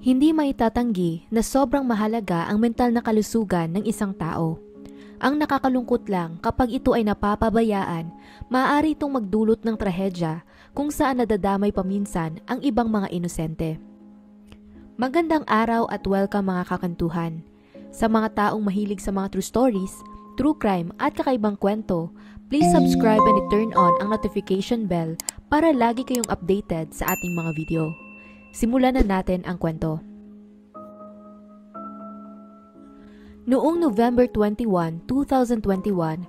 Hindi maitatanggi na sobrang mahalaga ang mental na kalusugan ng isang tao. Ang nakakalungkot lang kapag ito ay napapabayaan, maaari itong magdulot ng trahedya kung saan nadadamay paminsan ang ibang mga inosente. Magandang araw at welcome mga kakantuhan. Sa mga taong mahilig sa mga true stories, true crime at kakaibang kwento, please subscribe and turn on ang notification bell para lagi kayong updated sa ating mga video. Simulan na natin ang kwento. Noong November 21, 2021,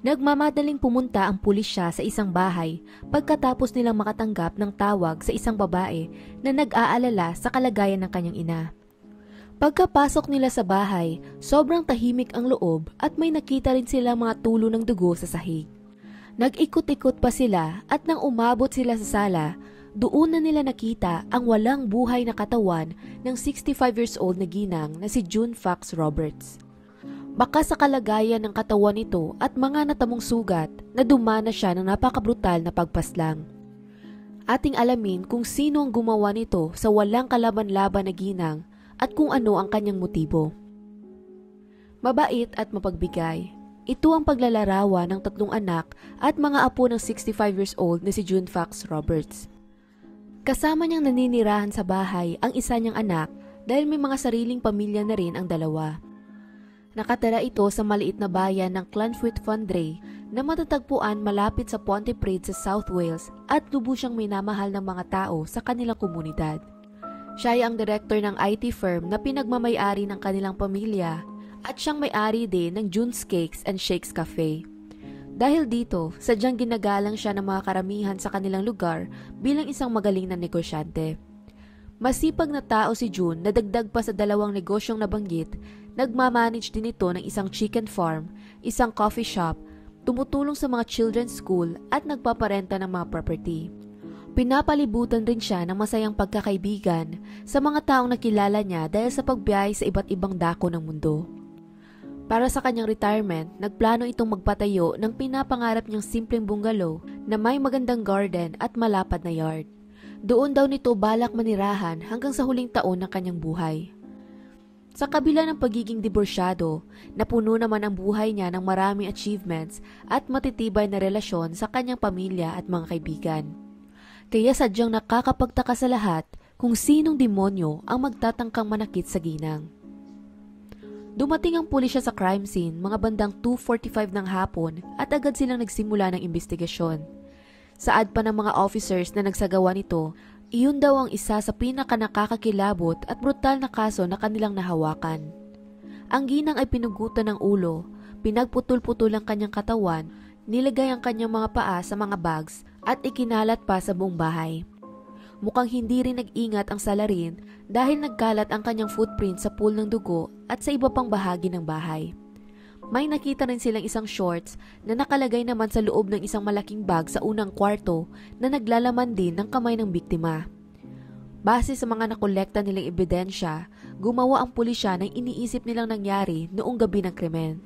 nagmamadaling pumunta ang pulisya sa isang bahay pagkatapos nilang makatanggap ng tawag sa isang babae na nag-aalala sa kalagayan ng kanyang ina. Pagkapasok nila sa bahay, sobrang tahimik ang loob at may nakita rin silang mga tulo ng dugo sa sahig. Nag-ikot-ikot pa sila at nang umabot sila sa sala, doon na nila nakita ang walang buhay na katawan ng 65 years old na ginang na si June Fox Roberts. Baka sa kalagayan ng katawan nito at mga natamong sugat na dumana siya ng napakabrutal na pagpaslang. Ating alamin kung sino ang gumawa nito sa walang kalaban-laban na ginang at kung ano ang kanyang motibo. Mabait at mapagbigay. Ito ang paglalarawan ng 3 anak at mga apo ng 65 years old na si June Fox Roberts. Kasama niyang naninirahan sa bahay ang isa niyang anak dahil may mga sariling pamilya na rin ang dalawa. Nakatira ito sa maliit na bayan ng Llanfwrdd Fondrey na matatagpuan malapit sa Pontypridd sa South Wales at lubos siyang minamahal ng mga tao sa kanilang komunidad. Siya ay ang director ng IT firm na pinagmamay-ari ng kanilang pamilya at siyang may-ari din ng June's Cakes and Shakes Cafe. Dahil dito, sadyang ginagalang siya ng mga karamihan sa kanilang lugar bilang isang magaling na negosyante. Masipag na tao si June na dagdag pa sa 2 negosyong nabanggit, nagmamanage din ito ng isang chicken farm, isang coffee shop, tumutulong sa mga children's school at nagpaparenta ng mga property. Pinapalibutan rin siya ng masayang pagkakaibigan sa mga taong nakilala niya dahil sa pagbiyahe sa iba't ibang dako ng mundo. Para sa kanyang retirement, nagplano itong magpatayo ng pinapangarap niyang simpleng bungalow na may magandang garden at malapad na yard. Doon daw nito balak manirahan hanggang sa huling taon ng kanyang buhay. Sa kabila ng pagiging diborsyado, napuno naman ang buhay niya ng maraming achievements at matitibay na relasyon sa kanyang pamilya at mga kaibigan. Kaya sadyang nakakapagtaka sa lahat kung sinong demonyo ang magtatangkang manakit sa ginang. Dumating ang pulisya sa crime scene mga bandang 2:45 ng hapon at agad silang nagsimula ng investigasyon. Saad pa ng mga officers na nagsagawa nito, iyon daw ang isa sa pinakanakakakilabot at brutal na kaso na kanilang nahawakan. Ang ginang ay pinugutan ng ulo, pinagputol-putol ang kanyang katawan, nilagay ang kanyang mga paa sa mga bags at ikinalat pa sa buong bahay. Mukhang hindi rin nag-ingat ang salarin dahil nagkalat ang kanyang footprint sa pool ng dugo at sa iba pang bahagi ng bahay. May nakita rin silang isang shorts na nakalagay naman sa loob ng isang malaking bag sa unang kwarto na naglalaman din ng kamay ng biktima. Base sa mga nakolekta nilang ebidensya, gumawa ang pulisya ng iniisip nilang nangyari noong gabi ng krimen.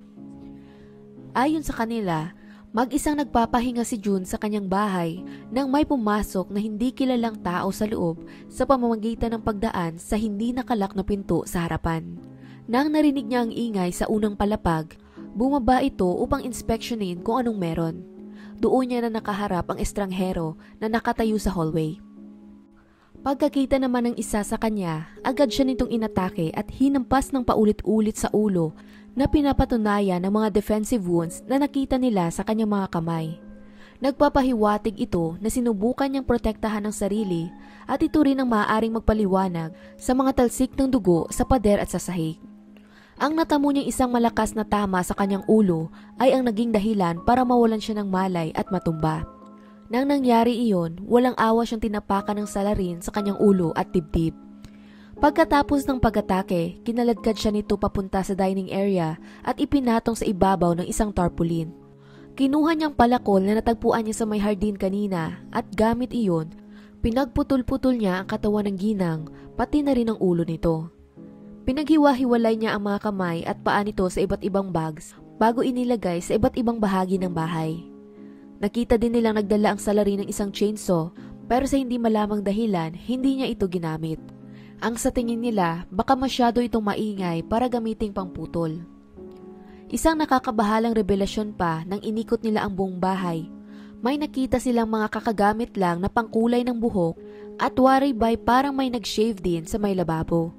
Ayon sa kanila, mag-isang nagpapahinga si June sa kanyang bahay nang may pumasok na hindi kilalang tao sa loob sa pamamagitan ng pagdaan sa hindi nakalak na pinto sa harapan. Nang narinig niya ang ingay sa unang palapag, bumaba ito upang inspeksyonin kung anong meron. Doon niya na nakaharap ang estranghero na nakatayo sa hallway. Pagkakita naman ng isa sa kanya, agad siya nitong inatake at hinampas ng paulit-ulit sa ulo na pinapatunayan ng mga defensive wounds na nakita nila sa kanyang mga kamay. Nagpapahiwatig ito na sinubukan niyang protektahan ang sarili at ito rin ang maaaring magpaliwanag sa mga talsik ng dugo sa pader at sa sahig. Ang natamo niyang isang malakas na tama sa kanyang ulo ay ang naging dahilan para mawalan siya ng malay at matumba. Nang nangyari iyon, walang awa siyang tinapakan ng salarin sa kanyang ulo at dibdib. Pagkatapos ng pag-atake, kinaladkad siya nito papunta sa dining area at ipinatong sa ibabaw ng isang tarpaulin. Kinuha niyang palakol na natagpuan niya sa may hardin kanina at gamit iyon, pinagputol-putol niya ang katawan ng ginang pati na rin ang ulo nito. Pinaghiwa-hiwalay niya ang mga kamay at paa nito sa iba't ibang bags bago inilagay sa iba't ibang bahagi ng bahay. Nakita din nilang nagdala ang salarin ng isang chainsaw pero sa hindi malamang dahilan, hindi niya ito ginamit. Ang sa tingin nila, baka masyado itong maingay para gamiting pangputol. Isang nakakabahalang revelasyon pa nang inikot nila ang buong bahay. May nakita silang mga kakagamit lang na pangkulay ng buhok at waribay parang may nag-shave din sa may lababo.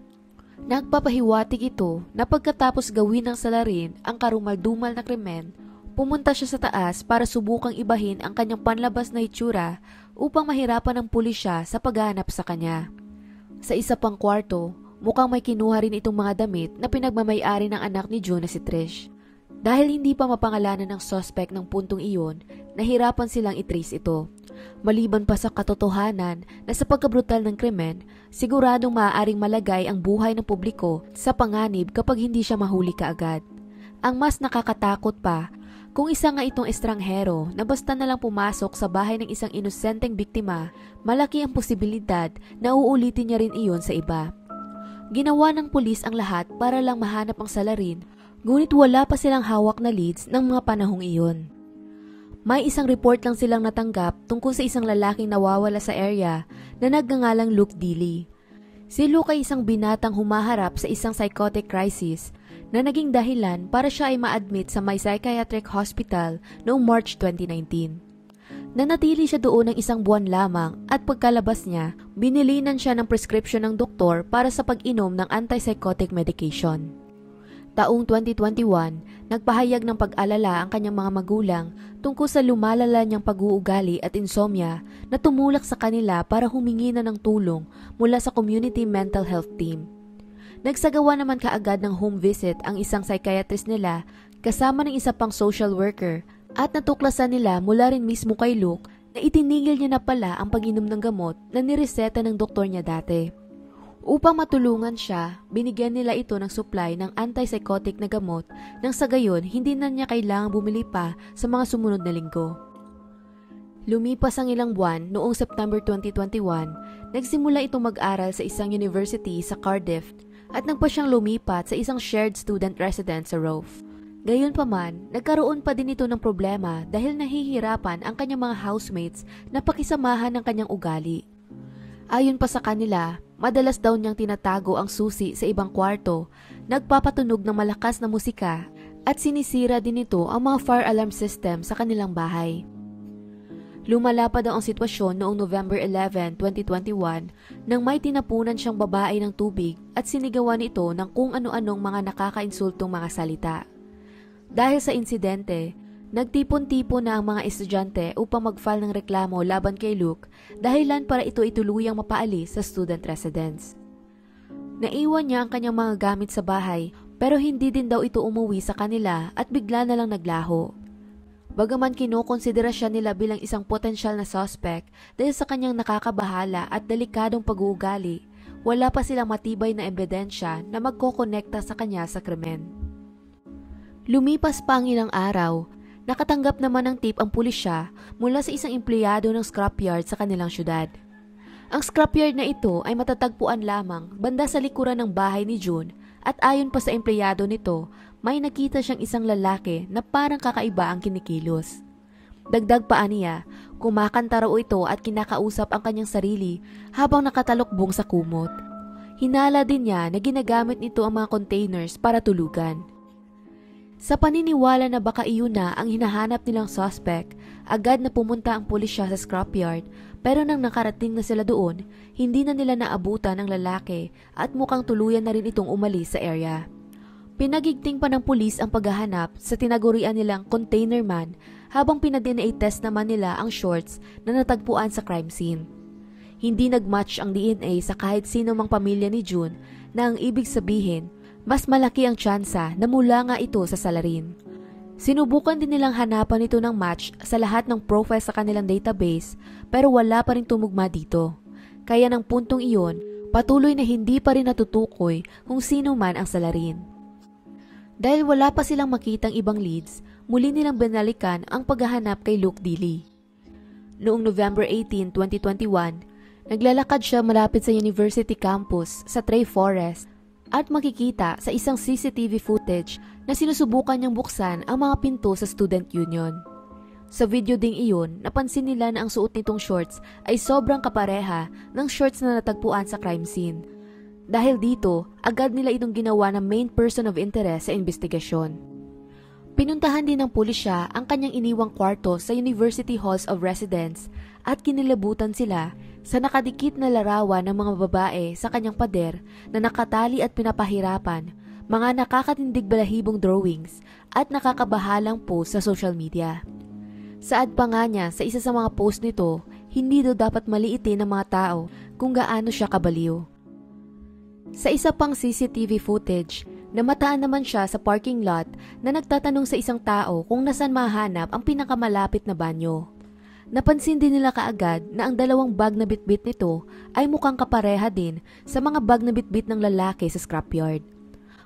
Nagpapahiwatig ito na pagkatapos gawin ng salarin ang karumal-dumal na krimen, pumunta siya sa taas para subukang ibahin ang kanyang panlabas na itsura upang mahirapan ng pulisya sa paghahanap sa kanya. Sa isa pang kwarto, mukhang may kinuha rin itong mga damit na pinagmamay-ari ng anak ni June na si Trish. Dahil hindi pa mapangalanan ng suspect ng puntong iyon, nahirapan silang itrace ito. Maliban pa sa katotohanan na sa pagkabrutal ng krimen, siguradong maaaring malagay ang buhay ng publiko sa panganib kapag hindi siya mahuli kaagad. Ang mas nakakatakot pa, kung isa nga itong estranghero na basta na lang pumasok sa bahay ng isang inosenteng biktima, malaki ang posibilidad na uulitin niya rin iyon sa iba. Ginawa ng pulis ang lahat para lang mahanap ang salarin, ngunit wala pa silang hawak na leads ng mga panahong iyon. May isang report lang silang natanggap tungkol sa isang lalaking nawawala sa area na nagngangalang Luke Dilley. Si Luke ay isang binatang humaharap sa isang psychotic crisis na naging dahilan para siya ay ma-admit sa may psychiatric hospital noong March 2019. Nanatili siya doon ng isang buwan lamang at pagkalabas niya, binilinan siya ng prescription ng doktor para sa pag-inom ng antipsychotic medication. Taong 2021, nagpahayag ng pag-alala ang kanyang mga magulang tungkol sa lumalala niyang pag-uugali at insomnia na tumulak sa kanila para humingi na ng tulong mula sa community mental health team. Nagsagawa naman kaagad ng home visit ang isang psychiatrist nila kasama ng isa pang social worker at natuklasan nila mula rin mismo kay Luke na itinigil niya na pala ang pag-inom ng gamot na nireseta ng doktor niya dati. Upang matulungan siya, binigyan nila ito ng supply ng antipsychotic na gamot nang sa gayon hindi na niya kailangang bumili pa sa mga sumunod na linggo. Lumipas ang ilang buwan noong September 2021, nagsimula itong mag-aral sa isang university sa Cardiff at nagpa siyang lumipat sa isang shared student residence sa Rove. Gayunpaman, nagkaroon pa din ito ng problema dahil nahihirapan ang kanyang mga housemates na pakisamahan ng kanyang ugali. Ayon pa sa kanila, madalas daw niyang tinatago ang susi sa ibang kwarto, nagpapatunog ng malakas na musika at sinisira din ito ang mga fire alarm system sa kanilang bahay. Lumala pa daw ang sitwasyon noong November 11, 2021 nang may tinapunan siyang babae ng tubig at sinigawan ito ng kung ano-anong mga nakakainsultong mga salita. Dahil sa insidente, nagtipon-tipon na ang mga estudyante upang mag-file ng reklamo laban kay Luke dahilan para ito ituluyang mapaalis sa student residence. Naiwan niya ang kanyang mga gamit sa bahay pero hindi din daw ito umuwi sa kanila at bigla na lang naglaho. Bagaman kinokonsidera siya nila bilang isang potensyal na suspect dahil sa kanyang nakakabahala at delikadong pag-uugali, wala pa silang matibay na ebidensya na magkokonekta sa kanya sa krimen. Lumipas pa ang ilang araw, nakatanggap naman ng tip ang pulisya mula sa isang empleyado ng scrapyard sa kanilang syudad. Ang scrapyard na ito ay matatagpuan lamang banda sa likuran ng bahay ni June at ayon pa sa empleyado nito, may nakita siyang isang lalaki na parang kakaiba ang kinikilos. Dagdag pa niya, kumakanta raw ito at kinakausap ang kanyang sarili habang nakatalokbong sa kumot. Hinala din niya na ginagamit nito ang mga containers para tulugan. Sa paniniwala na baka iyon na ang hinahanap nilang suspect, agad na pumunta ang pulisya sa scrapyard pero nang nakarating na sila doon, hindi na nila naabutan ng lalaki at mukhang tuluyan na rin itong umalis sa area. Pinagigting pa ng pulis ang paghahanap sa tinagurian nilang container man habang pinag-DNA test naman nila ang shorts na natagpuan sa crime scene. Hindi nagmatch ang DNA sa kahit sino mang pamilya ni June na ang ibig sabihin, mas malaki ang tsansa na mula nga ito sa salarin. Sinubukan din nilang hanapan ito ng match sa lahat ng profile sa kanilang database pero wala pa rin tumugma dito. Kaya ng puntong iyon, patuloy na hindi pa rin natutukoy kung sino man ang salarin. Dahil wala pa silang makitang ibang leads, muli nilang binalikan ang paghahanap kay Luke Dilley. Noong November 18, 2021, naglalakad siya malapit sa university campus sa Tree Forest at makikita sa isang CCTV footage na sinusubukan niyang buksan ang mga pinto sa student union. Sa video ding iyon, napansin nila na ang suot nitong shorts ay sobrang kapareha ng shorts na natagpuan sa crime scene. Dahil dito, agad nila itong ginawa ng main person of interest sa investigasyon. Pinuntahan din ng pulisya ang kanyang iniwang kwarto sa University Halls of Residence at kinilabutan sila sa nakadikit na larawan ng mga babae sa kanyang pader na nakatali at pinapahirapan, mga nakakatindig balahibong drawings at nakakabahalang post sa social media. Saad pa nga niya sa isa sa mga post nito, hindi daw dapat maliitin ng mga tao kung gaano siya kabaliw. Sa isa pang CCTV footage, namataan naman siya sa parking lot na nagtatanong sa isang tao kung nasan mahanap ang pinakamalapit na banyo. Napansin din nila kaagad na ang dalawang bag na bitbit nito ay mukhang kapareha din sa mga bag na bitbit ng lalaki sa scrapyard.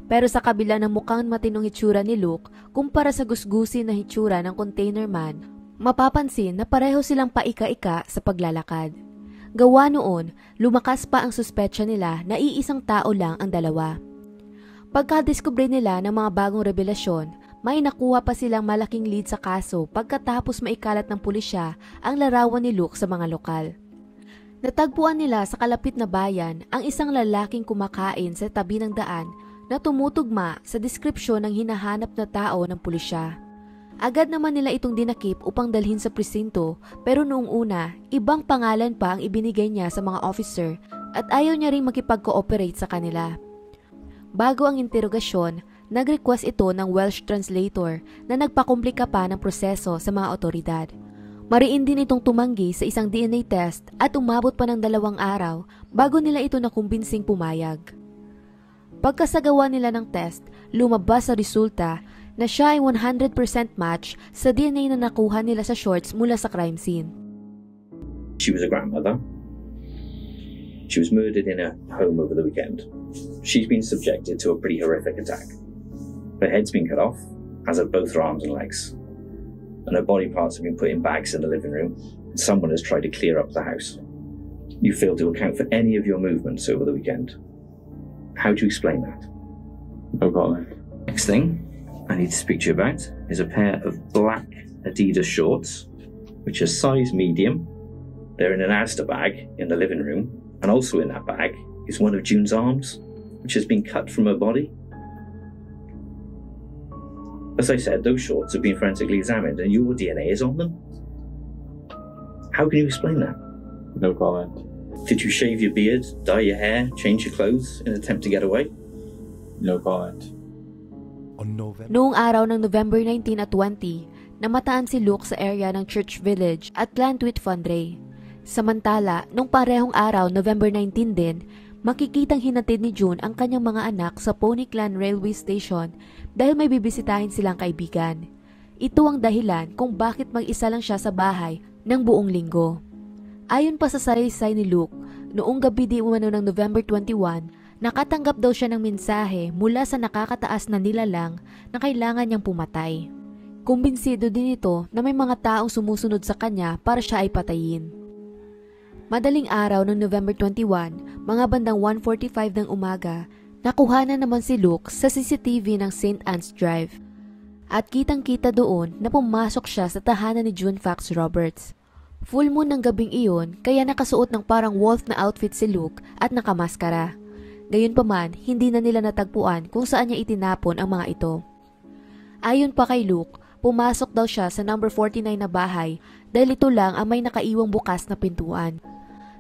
Pero sa kabila ng mukhang matinong hitsura ni Luke kumpara sa gusgusin na hitsura ng container man, mapapansin na pareho silang paika-ika sa paglalakad. Gawa noon, lumakas pa ang suspetsya nila na iisang tao lang ang dalawa. Pagkadiskubre nila ng mga bagong revelasyon, may nakuha pa silang malaking lead sa kaso pagkatapos maikalat ng pulisya ang larawan ni Luke sa mga lokal. Natagpuan nila sa kalapit na bayan ang isang lalaking kumakain sa tabi ng daan na tumutugma sa deskripsyon ng hinahanap na tao ng pulisya. Agad naman nila itong dinakip upang dalhin sa presinto pero noong una, ibang pangalan pa ang ibinigay niya sa mga officer at ayaw niya ring makipag-cooperate sa kanila. Bago ang interogasyon, nag-request ito ng Welsh translator na nagpakomplika pa ng proseso sa mga otoridad. Mariin din itong tumanggi sa isang DNA test at umabot pa ng 2 araw bago nila ito nakumbinsing pumayag. Pagkasagawa nila ng test, lumabas sa resulta na siya ay 100% match sa DNA na nakuha nila sa shorts mula sa crime scene. She was a grandmother. She was murdered in a home over the weekend. She's been subjected to a pretty horrific attack. Her head's been cut off, as have both her arms and legs. And her body parts have been put in bags in the living room, and someone has tried to clear up the house. You failed to account for any of your movements over the weekend. How do you explain that? No comment. Next thing I need to speak to you about is a pair of black Adidas shorts, which are size medium. They're in an Asda bag in the living room, and also in that bag is one of June's arms, which has been cut from her body. As I said, those shorts have been forensically examined and your DNA is on them. How can you explain that? No comment. Did you shave your beard, dye your hair, change your clothes in an attempt to get away? No comment. Noong araw ng November 19 at 20, namataan si Luke sa area ng Church Village at Llantwit Fundray. Samantala, nung parehong araw, November 19 din, makikitang hinatid ni June ang kanyang mga anak sa Pony Clan Railway Station dahil may bibisitahin silang kaibigan. Ito ang dahilan kung bakit mag-isa lang siya sa bahay ng buong linggo. Ayon pa sa saraysay ni Luke, noong gabi di umano ng November 21, nakatanggap daw siya ng mensahe mula sa nakakataas na nilalang na kailangan niyang pumatay. Kumbinsido din ito na may mga taong sumusunod sa kanya para siya ay patayin. Madaling araw ng November 21, mga bandang 1:45 ng umaga, nakuha na naman si Luke sa CCTV ng St. Anne's Drive. At kitang-kita doon na pumasok siya sa tahanan ni June Fax Roberts. Full moon ng gabing iyon kaya nakasuot ng parang wolf na outfit si Luke at nakamaskara. Gayunpaman, hindi na nila natagpuan kung saan niya itinapon ang mga ito. Ayon pa kay Luke, pumasok daw siya sa number 49 na bahay dahil ito lang ang may nakaiwang bukas na pintuan.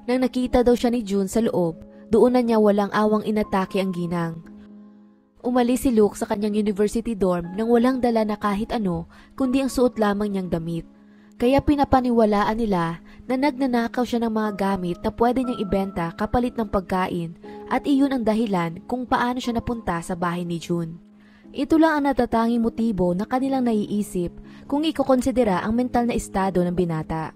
Nang nakita daw siya ni June sa loob, doon na niya walang awang inatake ang ginang. Umalis si Luke sa kanyang university dorm nang walang dala na kahit ano kundi ang suot lamang niyang damit. Kaya pinapaniwalaan nila na nagnanakaw siya ng mga gamit na pwede niyang ibenta kapalit ng pagkain at iyon ang dahilan kung paano siya napunta sa bahay ni June. Ito lang ang natatanging motibo na kanilang naiisip kung ikokonsidera ang mental na estado ng binata.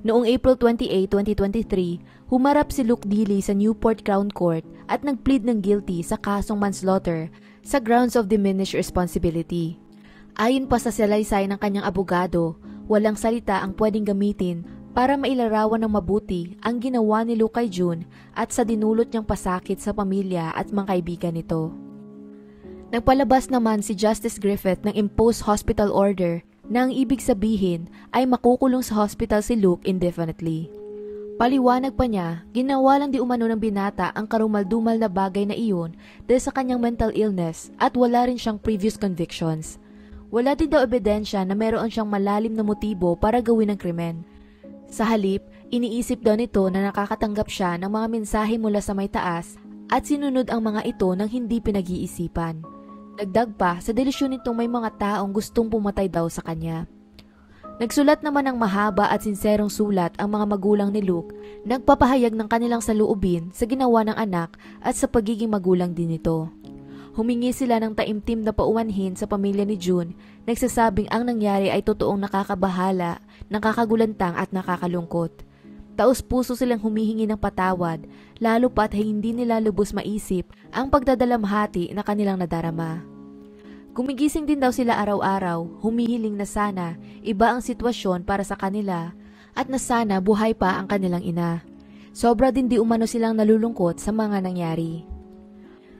Noong April 28, 2023, humarap si Luke Dilley sa Newport Crown Court at nagplead ng guilty sa kasong manslaughter sa grounds of diminished responsibility. Ayon pa sa salaysay ng kanyang abogado, walang salita ang pwedeng gamitin para mailarawan ng mabuti ang ginawa ni Luke kay June at sa dinulot niyang pasakit sa pamilya at mga kaibigan nito. Nagpalabas naman si Justice Griffith ng imposed hospital order na ang ibig sabihin ay makukulong sa hospital si Luke indefinitely. Paliwanag pa niya, ginawa lang di umano ng binata ang karumal-dumal na bagay na iyon dahil sa kanyang mental illness at wala rin siyang previous convictions. Wala din daw ebidensya na meron siyang malalim na motibo para gawin ang krimen. Sa halip, iniisip daw nito na nakakatanggap siya ng mga mensahe mula sa may taas at sinunod ang mga ito ng hindi pinag-iisipan. Dagdag pa, sa delusyon nitong may mga taong gustong pumatay daw sa kanya. Nagsulat naman ng mahaba at sinserong sulat ang mga magulang ni Luke, nagpapahayag ng kanilang saloobin sa ginawa ng anak at sa pagiging magulang din nito. Humingi sila ng taimtim na paumanhin sa pamilya ni June, nagsasabing ang nangyari ay totoong nakakabahala, nakakagulantang at nakakalungkot. Taos-puso silang humihingi ng patawad, lalo pat ay hindi nila lubos maisip ang pagdadalamhati na kanilang nadarama. Gumigising din daw sila araw-araw, humihiling na sana iba ang sitwasyon para sa kanila at na sana buhay pa ang kanilang ina. Sobra din di umano silang nalulungkot sa mga nangyari.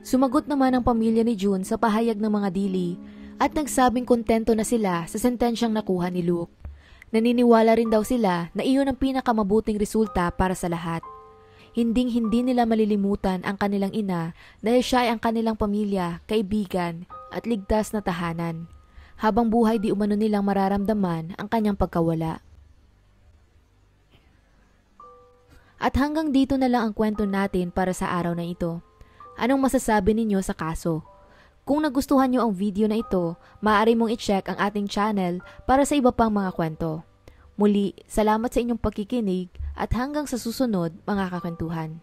Sumagot naman ang pamilya ni June sa pahayag ng mga dili at nagsabing kontento na sila sa sentensyang nakuha ni Luke. Naniniwala rin daw sila na iyon ang pinakamabuting resulta para sa lahat. Hinding-hindi nila malilimutan ang kanilang ina dahil siya ay ang kanilang pamilya, kaibigan at ligtas na tahanan. Habang buhay di umano nilang mararamdaman ang kanyang pagkawala. At hanggang dito na lang ang kwento natin para sa araw na ito. Anong masasabi ninyo sa kaso? Kung nagustuhan nyo ang video na ito, maaari mong i-check ang ating channel para sa iba pang mga kwento. Muli, salamat sa inyong pagkikinig at hanggang sa susunod mga kakwentuhan.